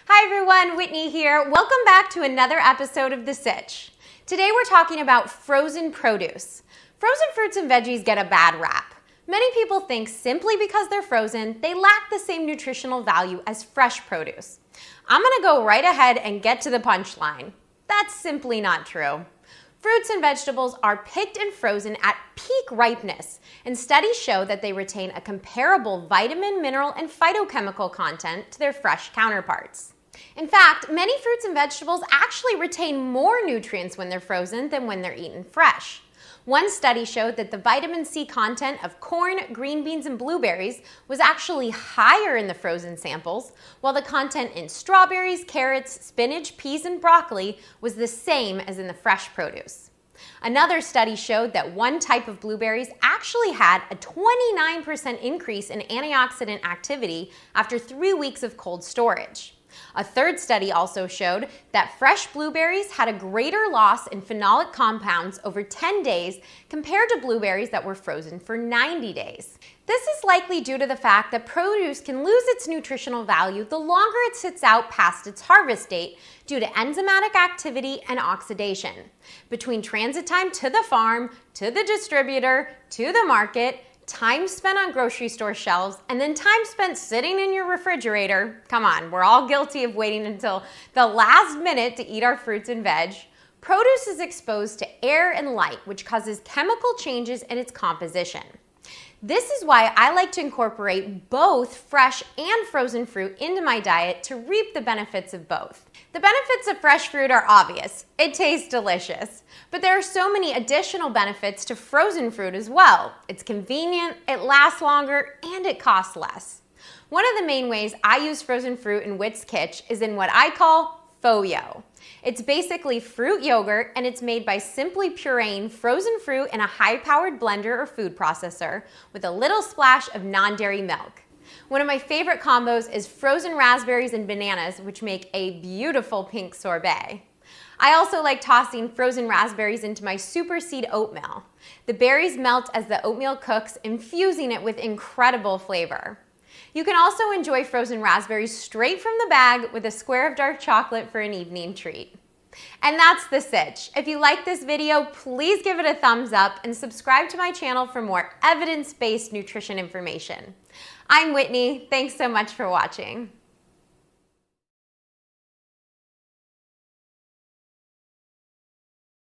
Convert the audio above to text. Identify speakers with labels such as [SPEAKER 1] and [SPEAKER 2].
[SPEAKER 1] Hi everyone, Whitney here. Welcome back to another episode of The Sitch. Today we're talking about frozen produce. Frozen fruits and veggies get a bad rap. Many people think simply because they're frozen, they lack the same nutritional value as fresh produce. I'm gonna go right ahead and get to the punchline. That's simply not true. Fruits and vegetables are picked and frozen at peak ripeness, and studies show that they retain a comparable vitamin, mineral, and phytochemical content to their fresh counterparts. In fact, many fruits and vegetables actually retain more nutrients when they're frozen than when they're eaten fresh. One study showed that the vitamin C content of corn, green beans, and blueberries was actually higher in the frozen samples, while the content in strawberries, carrots, spinach, peas, and broccoli was the same as in the fresh produce. Another study showed that one type of blueberries actually had a 29% increase in antioxidant activity after 3 weeks of cold storage. A third study also showed that fresh blueberries had a greater loss in phenolic compounds over 10 days compared to blueberries that were frozen for 90 days. This is likely due to the fact that produce can lose its nutritional value the longer it sits out past its harvest date due to enzymatic activity and oxidation. Between transit time to the farm, to the distributor, to the market, time spent on grocery store shelves, and then time spent sitting in your refrigerator. Come on, we're all guilty of waiting until the last minute to eat our fruits and veg. Produce is exposed to air and light, which causes chemical changes in its composition. This is why I like to incorporate both fresh and frozen fruit into my diet to reap the benefits of both. The benefits of fresh fruit are obvious. It tastes delicious. But there are so many additional benefits to frozen fruit as well. It's convenient, it lasts longer, and it costs less. One of the main ways I use frozen fruit in Whit's Kitch is in what I call faux-yo. It's basically fruit yogurt, and it's made by simply pureeing frozen fruit in a high-powered blender or food processor with a little splash of non-dairy milk. One of my favorite combos is frozen raspberries and bananas, which make a beautiful pink sorbet. I also like tossing frozen raspberries into my super seed oatmeal. The berries melt as the oatmeal cooks, infusing it with incredible flavor. You can also enjoy frozen raspberries straight from the bag with a square of dark chocolate for an evening treat. And that's The Sitch. If you like this video, please give it a thumbs up and subscribe to my channel for more evidence-based nutrition information. I'm Whitney. Thanks so much for watching.